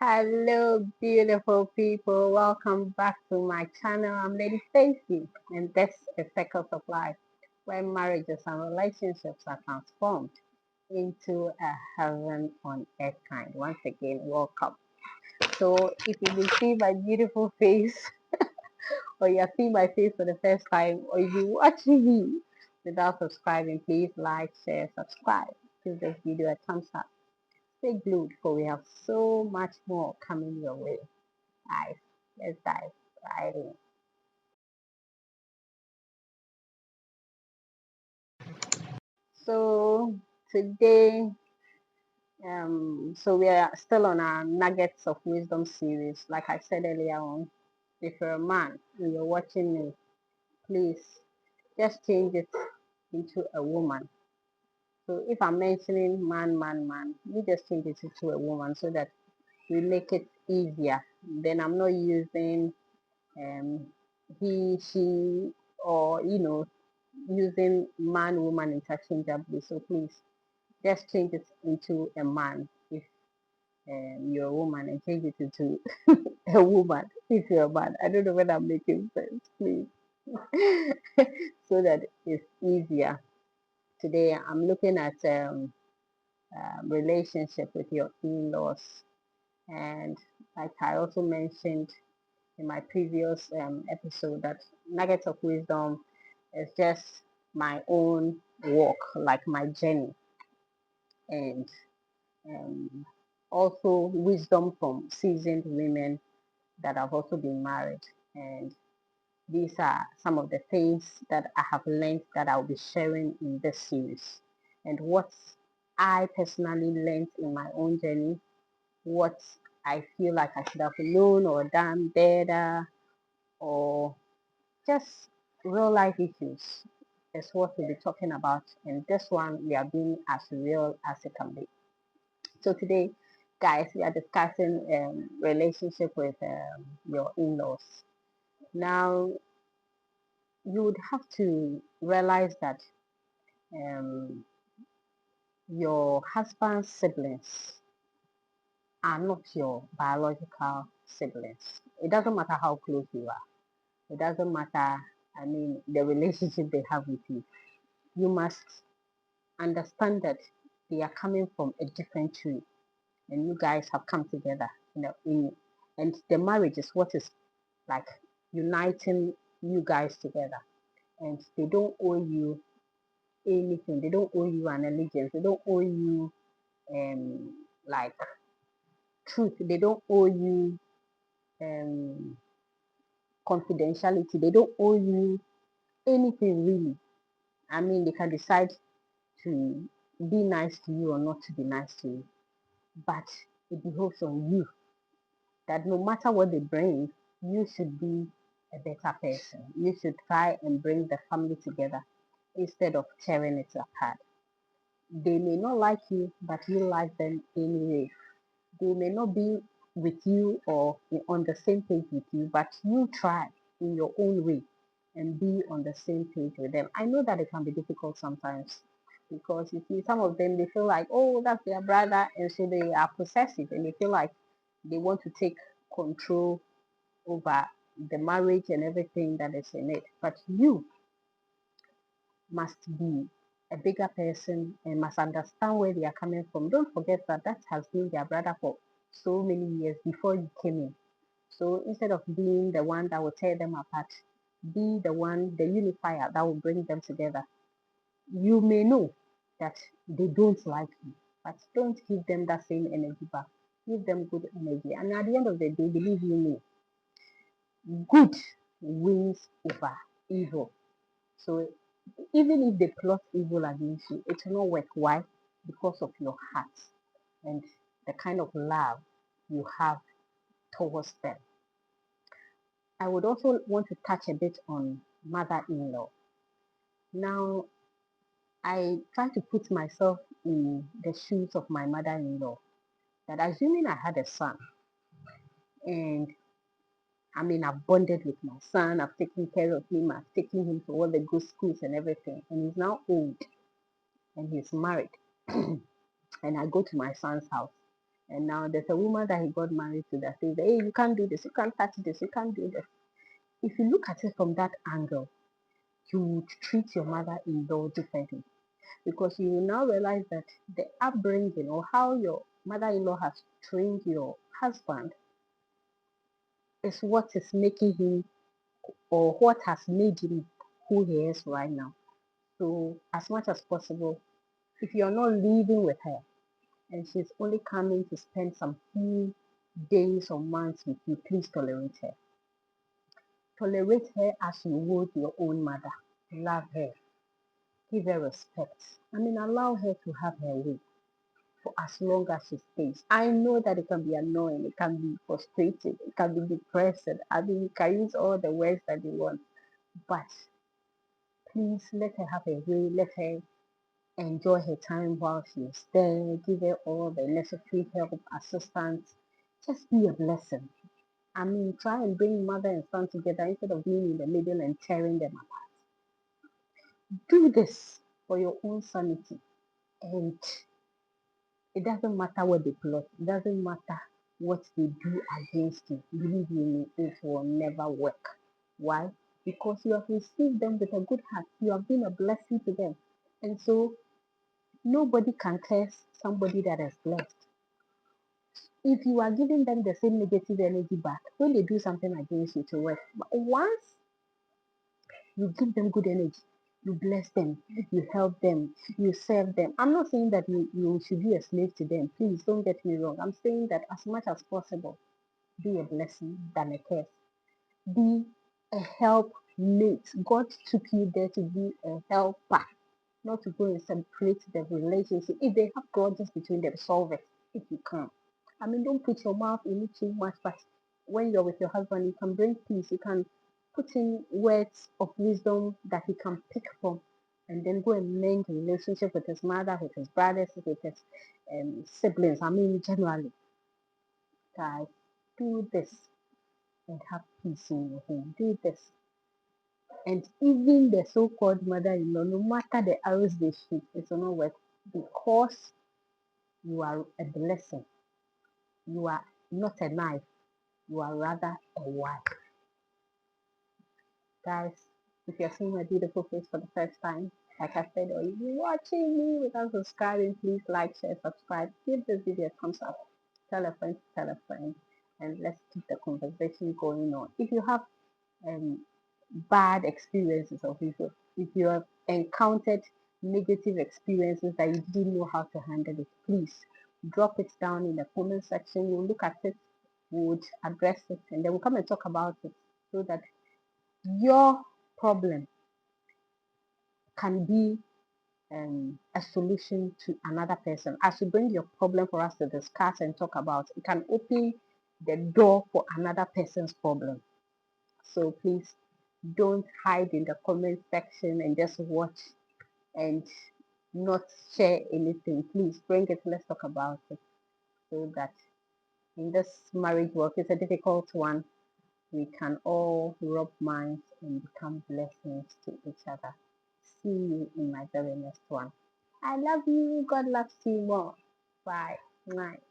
Hello, beautiful people. Welcome back to my channel. I'm Lady Stacy, and this is Circles of Life, where marriages and relationships are transformed into a heaven on earth kind. Once again, welcome. So, if you see my beautiful face, or you see my face for the first time, or if you're watching me without subscribing, please like, share, subscribe. Give this video a thumbs up. Stay glued, for we have so much more coming your way. Guys, let's dive right in. So today, so we are still on our Nuggets of Wisdom series. Like I said earlier on, if you're a man and you're watching me, please just change it into a woman. So if I'm mentioning man, you just change it into a woman so that we make it easier. Then I'm not using um, he, she, or using man, woman interchangeably. So please just change it into a man if you're a woman, and change it into a woman if you're a man. I don't know whether I'm making sense, please. So that it's easier. Today I'm looking at relationship with your in-laws, and like I also mentioned in my previous episode, that nuggets of wisdom is just my own walk, like my journey, and um, also wisdom from seasoned women that have also been married. And these are some of the things that I have learned that I'll be sharing in this series. And what I personally learned in my own journey, what I feel like I should have known or done better, or just real life issues is what we'll be talking about. And this one, we are being as real as it can be. So today, guys, we are discussing relationship with your in-laws. Now, you would have to realize that um, your husband's siblings are not your biological siblings. It doesn't matter how close you are. It doesn't matter, the relationship they have with you. You must understand that they are coming from a different tree, and you guys have come together, and the marriage is what is like uniting you guys together, and they don't owe you anything. They don't owe you an allegiance. They don't owe you um like truth. They don't owe you um confidentiality. They don't owe you anything really. They can decide to be nice to you or not to be nice to you, but it behoves on you that no matter what they bring, you should be a better person. You should try and bring the family together instead of tearing it apart. They may not like you, but you like them anyway. They may not be with you or on the same page with you, but you try in your own way and be on the same page with them. I know that it can be difficult sometimes because you see some of them, they feel like, oh, that's their brother, and so they are possessive and they feel like they want to take control over the marriage and everything that is in it. But you must be a bigger person and must understand where they are coming from. Don't forget that that has been their brother for so many years before you came in. So instead of being the one that will tear them apart, be the one, the unifier that will bring them together. You may know that they don't like you, but don't give them that same energy back. Give them good energy. And at the end of the day, believe you me, good wins over evil. So even if they plot evil against you, it will not work. Why? Because of your heart and the kind of love you have towards them. I would also want to touch a bit on mother-in-law. Now, I try to put myself in the shoes of my mother-in-law. That assuming I had a son, and I've bonded with my son, I've taken care of him, I've taken him to all the good schools and everything, and he's now old and he's married, and I go to my son's house. And now there's a woman that he got married to that says, hey, you can't do this, you can't touch this, you can't do this. If you look at it from that angle, you would treat your mother-in-law differently because you will now realize that the upbringing or how your mother-in-law has trained your husband is what is making him or what has made him who he is right now. So as much as possible, if you're not living with her and she's only coming to spend some few days or months with you, please tolerate her. Tolerate her as you would your own mother. Love her. Give her respect. I mean, allow her to have her way for as long as she stays. I know that it can be annoying, it can be frustrating, it can be depressing. I mean, you can use all the words that you want, but please let her have her way. Let her enjoy her time while she's there. Give her all the necessary help, assistance. Just be a blessing. I mean, try and bring mother and son together instead of being in the middle and tearing them apart. Do this for your own sanity. And it doesn't matter what they plot, it doesn't matter what they do against you. Believe me, it will never work. Why? Because you have received them with a good heart. You have been a blessing to them. And so nobody can curse somebody that is blessed. If you are giving them the same negative energy back, when they do something against you to work, but once you give them good energy, you bless them, you help them, you serve them. I'm not saying that you should be a slave to them. Please don't get me wrong. I'm saying that as much as possible, be a blessing than a curse. Be a help mate. God took you there to be a helper, not to go and separate the relationship. If they have grudges between them, solve it if you can. I mean, don't put your mouth in it too much, but when you're with your husband, you can bring peace. You can put in words of wisdom that he can pick from, and then go and mend the relationship with his mother, with his brothers, with his siblings. I mean, generally, guys, do this and have peace in your home. Do this. And even the so-called mother-in-law, no matter the arrows they shoot, it will not work because you are a blessing. You are not a knife. You are rather a wife. Guys, if you're seeing my beautiful face for the first time, like I said, or if you're watching me without subscribing, please like, share, subscribe. Give this video a thumbs up. Tell a friend, and let's keep the conversation going on. If you have um, bad experiences, or if you have encountered negative experiences that you didn't know how to handle it, please drop it down in the comment section. We'll look at it, we'll address it, and then we'll come and talk about it so that your problem can be a solution to another person. As you bring your problem for us to discuss and talk about, it can open the door for another person's problem. So please don't hide in the comment section and just watch and not share anything. Please bring it, let's talk about it so that in this marriage work, it's a difficult one, we can all rub minds and become blessings to each other. See you in my very next one. I love you. God loves you more. Bye. Night.